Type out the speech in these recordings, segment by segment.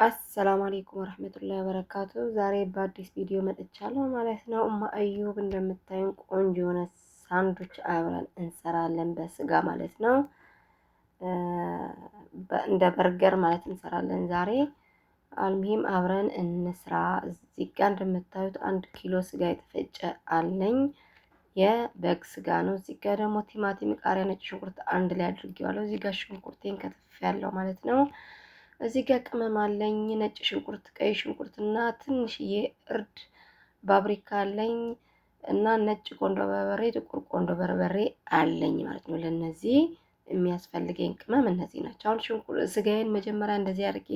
አሰላሙ አለይኩም ወራህመቱላሂ ወበረካቱ። ዛሬ በአዲስ ቪዲዮ መጥቻለሁ ማለት ነው። አዩብ እንደምታዩን ቆንጆ የሆነ ሳንዱች አብረን እንሰራለን በስጋ ማለት ነው። እንደ በርገር ማለት እንሰራለን ዛሬ። አልሙሂም አብረን እንስራ። እዚህ ጋር እንደምታዩት 1 ኪሎ ስጋ የተፈጨ አለኝ። የበግ ስጋ ነው። እዚህ ጋር ደግሞ ቲማቲም፣ ቃሪያ፣ ነጭ ሽንኩርት አንድ ላይ አድርጌዋለሁ። እዚህ ጋር ሽንኩርቴን ከትፌያለሁ ማለት ነው። እዚህ ጋር ቅመም አለኝ። ነጭ ሽንኩርት፣ ቀይ ሽንኩርት እና ትንሽዬ እርድ ባብሪካ አለኝ እና ነጭ ቆንዶ በርበሬ፣ ጥቁር ቆንዶ በርበሬ አለኝ ማለት ነው። ለነዚህ የሚያስፈልገኝ ቅመም እነዚህ ናቸው። አሁን ስጋዬን መጀመሪያ እንደዚህ አድርጌ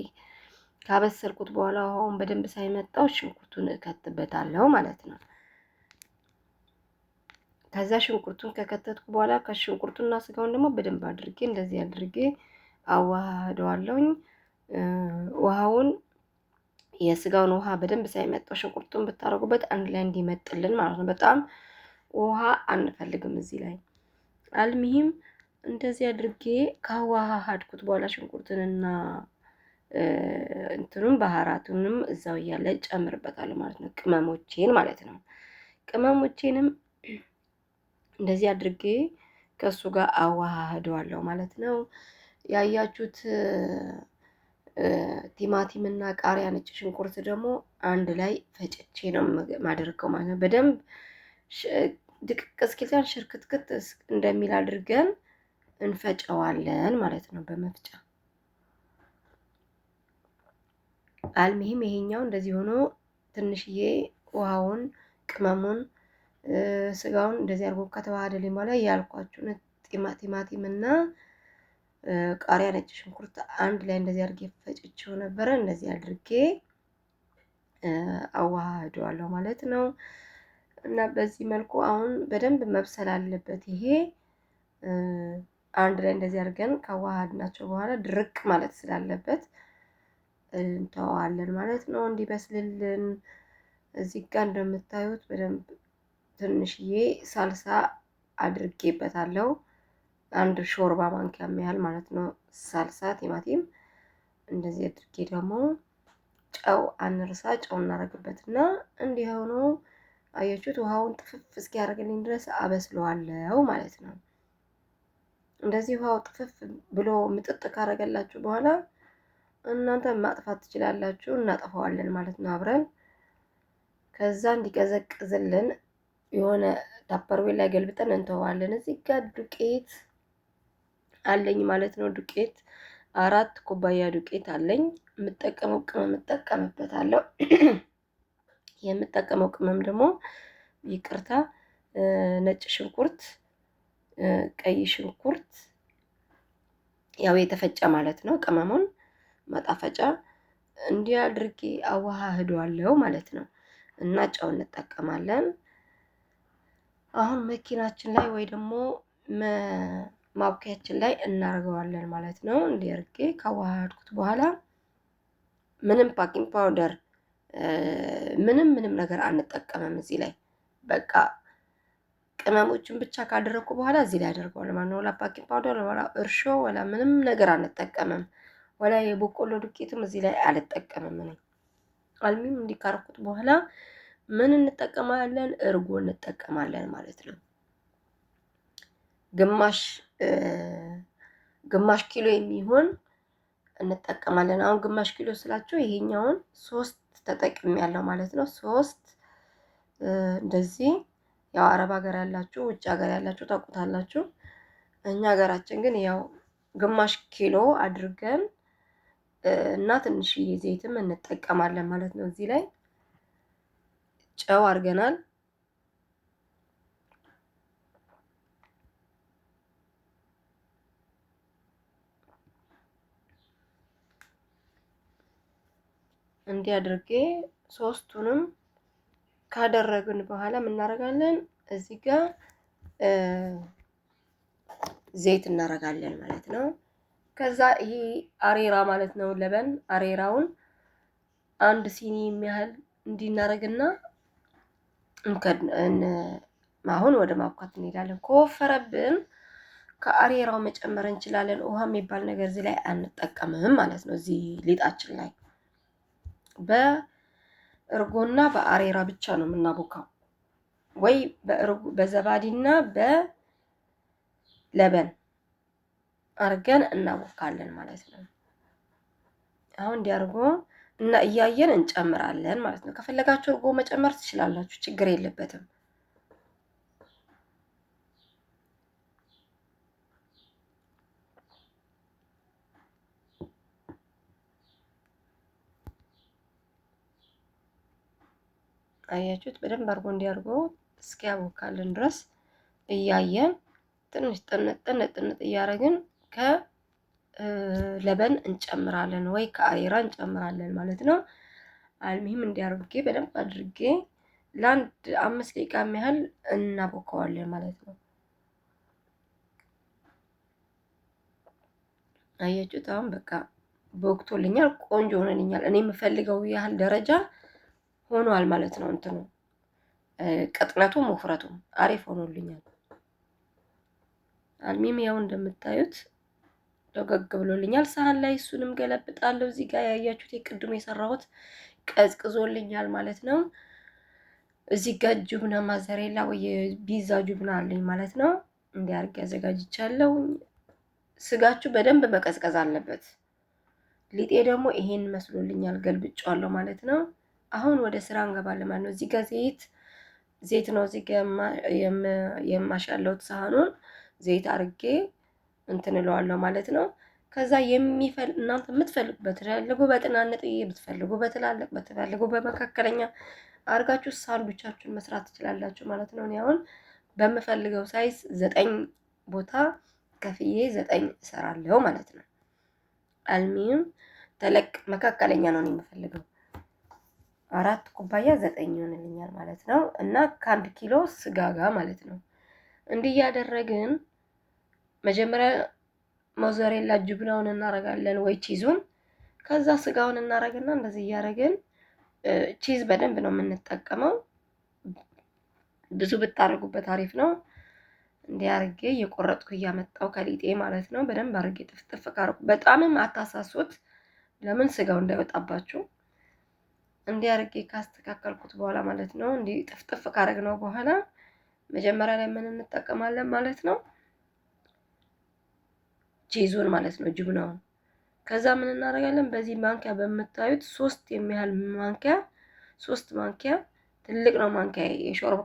ካበሰልኩት በኋላ አሁን በደንብ ሳይመጣው ሽንኩርቱን እከትበታለሁ ማለት ነው። ከዛ ሽንኩርቱን ከከተትኩ በኋላ ከሽንኩርቱና ስጋውን ደግሞ በደንብ አድርጌ እንደዚህ አድርጌ አዋህደዋለሁኝ። ውሃውን የስጋውን ውሃ በደንብ ሳይመጣው ሽንኩርቱን ብታረጉበት አንድ ላይ እንዲመጥልን ማለት ነው። በጣም ውሃ አንፈልግም እዚህ ላይ። አልሙሂም እንደዚህ አድርጌ ካዋሃድኩት በኋላ ሽንኩርቱንና እንትኑን ባህራቱንም እዛው እያለ ጨምርበታለሁ ማለት ነው። ቅመሞቼን ማለት ነው። ቅመሞቼንም እንደዚህ አድርጌ ከሱ ጋር አዋሃደዋለሁ ማለት ነው። ያያችሁት ቲማቲም እና ቃሪያ፣ ነጭ ሽንኩርት ደግሞ አንድ ላይ ፈጭቼ ነው ማደርገው ማለት ነው። በደንብ ድቅቅ እስኪል ሽርክትክት እንደሚል አድርገን እንፈጨዋለን ማለት ነው በመፍጫ። አልሙሂም ይሄኛው እንደዚህ ሆኖ ትንሽዬ ውሃውን፣ ቅመሙን፣ ስጋውን እንደዚህ አድርጎ ከተዋሃደልኝ በኋላ ያልኳችሁን ቲማቲም እና ቃሪያ፣ ነጭ ሽንኩርት አንድ ላይ እንደዚህ አድርጌ ፈጭቼው ነበረ። እንደዚህ አድርጌ አዋህደዋለሁ ማለት ነው። እና በዚህ መልኩ አሁን በደንብ መብሰል አለበት። ይሄ አንድ ላይ እንደዚህ አድርገን ካዋሃድናቸው በኋላ ድርቅ ማለት ስላለበት እንተዋለን ማለት ነው እንዲበስልልን። እዚህ ጋር እንደምታዩት በደንብ ትንሽዬ ሳልሳ አድርጌበታለሁ። አንድ ሾርባ ማንኪያ ያህል ማለት ነው ሳልሳ ቲማቲም። እንደዚህ አድርጌ ደግሞ ጨው አንርሳ፣ ጨው እናደርግበትና እንዲህ ሆኖ አያችሁት ውሃውን ጥፍፍ እስኪያደርግልኝ ድረስ አበስለዋለሁ ማለት ነው። እንደዚህ ውሃው ጥፍፍ ብሎ ምጥጥ ካረገላችሁ በኋላ እናንተ ማጥፋት ትችላላችሁ። እናጠፋዋለን ማለት ነው አብረን። ከዛ እንዲቀዘቅዝልን የሆነ ታፐርዌል ላይ ገልብጠን እንተዋለን። እዚህ ጋር ዱቄት አለኝ ማለት ነው። ዱቄት 4 ኩባያ ዱቄት አለኝ። የምጠቀመው ቅመም እጠቀምበታለሁ። የምጠቀመው ቅመም ደግሞ ይቅርታ፣ ነጭ ሽንኩርት፣ ቀይ ሽንኩርት ያው የተፈጨ ማለት ነው። ቅመሙን ማጣፈጫ እንዲህ አድርጌ አዋሃደዋለሁ ማለት ነው። እና ጨው እንጠቀማለን። አሁን መኪናችን ላይ ወይ ደግሞ ማብኪያችን ላይ እናደርገዋለን ማለት ነው። እንዲህ አድርጌ ካዋሃድኩት በኋላ ምንም ፓኪንግ ፓውደር ምንም ነገር አንጠቀምም እዚህ ላይ። በቃ ቅመሞችን ብቻ ካደረኩ በኋላ እዚህ ላይ አደርገዋለሁ ማለት ነው። ወላ ፓኪንግ ፓውደር ወላ እርሾ ወላ ምንም ነገር አንጠቀምም። ወላ የበቆሎ ዱቄትም እዚህ ላይ አልጠቀምም እኔ። አልሙሂም እንዲካርኩት በኋላ ምን እንጠቀማለን? እርጎ እንጠቀማለን ማለት ነው። ግማሽ ኪሎ የሚሆን እንጠቀማለን። አሁን ግማሽ ኪሎ ስላችሁ ይሄኛውን 3 ተጠቅሜያለሁ ማለት ነው። 3 እንደዚህ ያው አረብ ሀገር ያላችሁ ውጭ ሀገር ያላችሁ ታውቁታላችሁ። እኛ ሀገራችን ግን ያው ግማሽ ኪሎ አድርገን እና ትንሽዬ ዘይትም እንጠቀማለን ማለት ነው። እዚህ ላይ ጨው አድርገናል። እንዲህ አድርጌ 3ቱንም ካደረግን በኋላ ምን እናደርጋለን? እዚህ ጋር ዘይት እናደርጋለን ማለት ነው። ከዛ ይሄ አሬራ ማለት ነው ለበን አሬራውን 1 ሲኒ የሚያህል እንዲናረግና አሁን ወደ ማብካት እንሄዳለን። ከወፈረብን ከአሬራው መጨመር እንችላለን። ውሃ የሚባል ነገር እዚህ ላይ አንጠቀምም ማለት ነው። እዚህ ሊጣችን ላይ በእርጎና በአሬራ ብቻ ነው የምናቦካው፣ ወይ በዘባዲና በለበን አርገን እናቦካለን ማለት ነው። አሁን እንዲያርጎ እና እያየን እንጨምራለን ማለት ነው። ከፈለጋችሁ እርጎ መጨመር ትችላላችሁ፣ ችግር የለበትም። አያችሁት? በደንብ አርጎ እንዲያርጎ እስኪያቦካልን ድረስ እያየን ትንሽ ጥንጥ እያደረግን ከለበን እንጨምራለን ወይ ከአሬራ እንጨምራለን ማለት ነው። አልሚም እንዲያርጌ በደንብ አድርጌ ለአንድ 5 ደቂቃ ያህል እናቦከዋለን ማለት ነው። አያችሁት? አሁን በቃ ቦክቶልኛል፣ ቆንጆ ሆነልኛል። እኔ የምፈልገው ያህል ደረጃ ሆኗል ማለት ነው። እንትኑ ቅጥነቱም ውፍረቱም አሪፍ ሆኖልኛል። አልሚም ያው እንደምታዩት ደገግ ብሎልኛል። ሳህን ላይ እሱንም ገለብጣለሁ። እዚህ ጋር ያያችሁት የቅድሙ የሰራሁት ቀዝቅዞልኛል ማለት ነው። እዚህ ጋር ጁብና ማዘሬላ ወይ ቢዛ ጁብና አለኝ ማለት ነው። እንዲያርግ ያዘጋጅቻለሁ። ስጋችሁ በደንብ መቀዝቀዝ አለበት። ሊጤ ደግሞ ይሄን መስሎልኛል፣ ገልብጫዋለሁ ማለት ነው። አሁን ወደ ስራ እንገባለን ማለት ነው። እዚህ ጋር ዘይት ነው እዚህ ጋር የማሻለውት ሳህኑን ዘይት አርጌ እንትን እለዋለሁ ማለት ነው። ከዛ እናንተ የምትፈልጉ በትላልቁ በጥናንጥ ብትፈልጉ በትላልቅ በትፈልጉ በመካከለኛ አርጋችሁ ሳንዱቻችሁን መስራት ትችላላችሁ ማለት ነው። እኔ አሁን በምፈልገው ሳይዝ 9 ቦታ ከፍዬ 9 እሰራለሁ ማለት ነው። አልሚም ተለቅ መካከለኛ ነው የምፈልገው። 4 ኩባያ 9 ይሆንልኛል ማለት ነው። እና ከ1 ኪሎ ስጋ ጋር ማለት ነው። እንዲህ ያደረግን መጀመሪያ ሞዘሬላ ጁብናውን እናረጋለን ወይ ቺዙን፣ ከዛ ስጋውን እናረግና እንደዚህ እያረግን ቺዝ በደንብ ነው የምንጠቀመው። ብዙ ብታረጉበት አሪፍ ነው። እንዲህ አርጌ እየቆረጥኩ እያመጣው ከሊጤ ማለት ነው። በደንብ አርጌ ጥፍጥፍ ካረኩ፣ በጣምም አታሳሱት፣ ለምን ስጋው እንዳይወጣባችሁ። እንዲህ አርጌ ካስተካከልኩት በኋላ ማለት ነው፣ እንዲህ ጥፍጥፍ ካረግነው በኋላ መጀመሪያ ላይ ምን እንጠቀማለን ማለት ነው? ቺዙን ማለት ነው፣ ጁብናውን። ከዛ ምን እናደርጋለን? በዚህ ማንኪያ በምታዩት 3 የሚያህል ማንኪያ፣ 3 ማንኪያ ትልቅ ነው ማንኪያ፣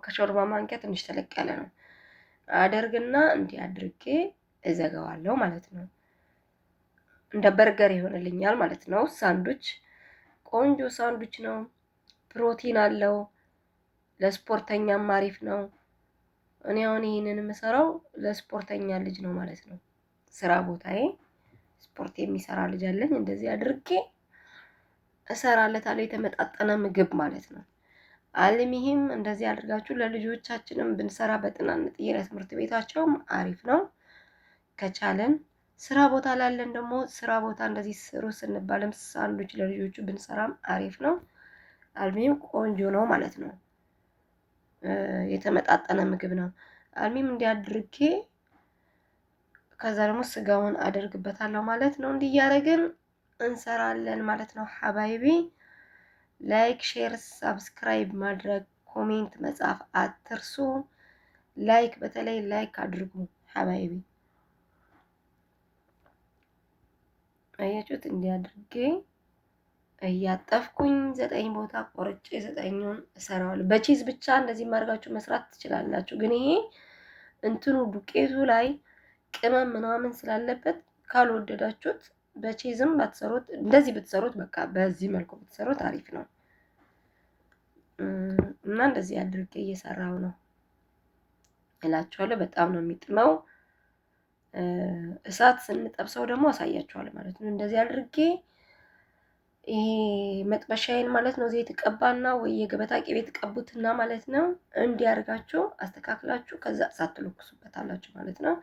ከሾርባ ማንኪያ ትንሽ ተለቅ ያለ ነው አደርግና እንዲህ አድርጌ እዘጋዋለሁ ማለት ነው። እንደ በርገር ይሆንልኛል ማለት ነው። ሳንዱች ቆንጆ ሳንዱች ነው። ፕሮቲን አለው። ለስፖርተኛም አሪፍ ነው። እኔ አሁን ይሄንን የምሰራው ለስፖርተኛ ልጅ ነው ማለት ነው። ስራ ቦታዬ ስፖርት የሚሰራ ልጅ አለኝ። እንደዚህ አድርጌ እሰራለታለሁ። የተመጣጠነ ምግብ ማለት ነው። አልሚም እንደዚህ አድርጋችሁ ለልጆቻችንም ብንሰራ በጥናንጥ የትምህርት ቤታቸውም አሪፍ ነው። ከቻለን ስራ ቦታ ላለን ደግሞ ስራ ቦታ እንደዚህ ስሩ ስንባልም ሳንዱች ለልጆቹ ብንሰራም አሪፍ ነው። አልሚም ቆንጆ ነው ማለት ነው። የተመጣጠነ ምግብ ነው። አልሚም እንዲያድርጌ ከዛ ደግሞ ስጋውን አደርግበታለሁ ማለት ነው። እንዲያረግን እንሰራለን ማለት ነው። ሐባይቢ ላይክ፣ ሼር፣ ሰብስክራይብ ማድረግ፣ ኮሜንት መጻፍ አትርሱ። ላይክ በተለይ ላይክ አድርጉ ሐባይቢ። አያችሁት? እንዲያድርጌ እያጠፍኩኝ 9 ቦታ ቆርጬ 9ኙን እሰራዋለሁ። በቺዝ ብቻ እንደዚህ ማድረጋችሁ መስራት ትችላላችሁ። ግን ይሄ እንትኑ ዱቄቱ ላይ ቅመም ምናምን ስላለበት ካልወደዳችሁት በቺዝም ባትሰሩት እንደዚህ ብትሰሩት በቃ በዚህ መልኩ ብትሰሩት አሪፍ ነው። እና እንደዚህ አድርጌ እየሰራው ነው እላችኋለሁ። በጣም ነው የሚጥመው። እሳት ስንጠብሰው ደግሞ አሳያችኋለሁ ማለት ነው። እንደዚህ አድርጌ ይሄ መጥበሻዬን ማለት ነው ዘይት ቀባና ወይ የገበታ ቅቤ ተቀቡትና ማለት ነው እንዲያርጋችሁ አስተካክላችሁ ከዛ እሳት ትለኩሱበታላችሁ ማለት ነው።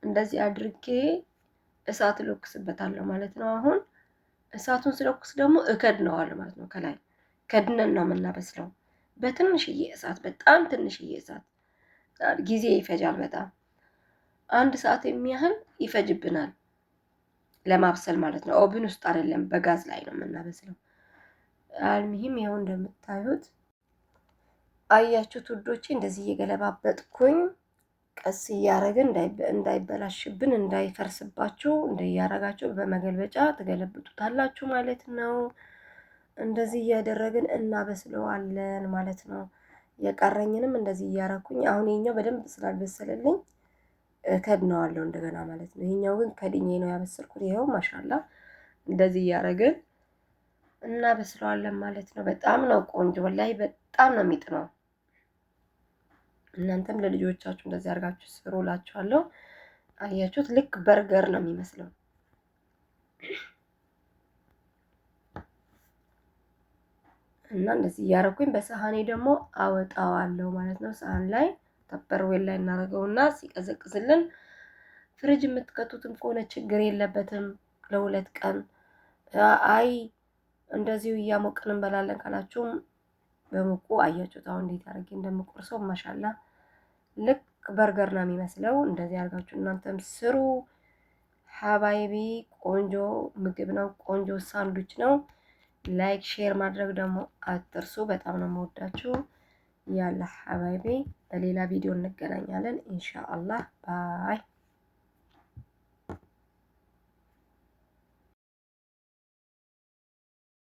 እንደዚህ አድርጌ እሳት እለኩስበታለሁ ማለት ነው። አሁን እሳቱን ስለኩስ ደግሞ እከድነዋለሁ ማለት ነው። ከላይ ከድነን ነው የምናበስለው በትንሽዬ እሳት፣ በጣም ትንሽዬ እሳት። ጊዜ ይፈጃል በጣም 1 ሰዓት የሚያህል ይፈጅብናል ለማብሰል ማለት ነው። ኦቭን ውስጥ አይደለም በጋዝ ላይ ነው የምናበስለው። አልሚሂም ይኸው እንደምታዩት አያችሁት ውዶቼ፣ እንደዚህ እየገለባበጥኩኝ ቀስ እያረግን እንዳይበላሽብን እንዳይፈርስባችሁ እንደያረጋችሁ በመገልበጫ ትገለብጡታላችሁ ማለት ነው። እንደዚህ እያደረግን እናበስለዋለን ማለት ነው። የቀረኝንም እንደዚህ እያረኩኝ አሁን ይሄኛው በደንብ ስላልበሰለልኝ ከድነዋለሁ እንደገና ማለት ነው። ይሄኛው ግን ከድኜ ነው ያበሰልኩት። ይኸው ማሻላ እንደዚህ እያረግን እናበስለዋለን ማለት ነው። በጣም ነው ቆንጆ፣ ወላሂ በጣም ነው የሚጥመው። እናንተም ለልጆቻችሁ እንደዚህ አድርጋችሁ ስሩ እላችኋለሁ። አያችሁት? ልክ በርገር ነው የሚመስለው። እና እንደዚህ እያረኩኝ በሰሃኔ ደግሞ አወጣዋለሁ ማለት ነው። ሰሃን ላይ ተፐርዌል ላይ እናደርገውና ሲቀዘቅዝልን ፍሪጅ የምትከቱትም ከሆነ ችግር የለበትም ለ2 ቀን። አይ እንደዚሁ እያሞቅን እንበላለን ካላችሁም በሙቁ አያችሁት አሁን እንዴት አድርጌ እንደምቆርሰው ማሻላ ልክ በርገር ነው የሚመስለው። እንደዚህ አድርጋችሁ እናንተም ስሩ ሀባይቢ። ቆንጆ ምግብ ነው፣ ቆንጆ ሳንዱች ነው። ላይክ ሼር ማድረግ ደግሞ አትርሱ። በጣም ነው የምወዳችሁ። ያለ ሀባይቢ በሌላ ቪዲዮ እንገናኛለን ኢንሻአላህ ባይ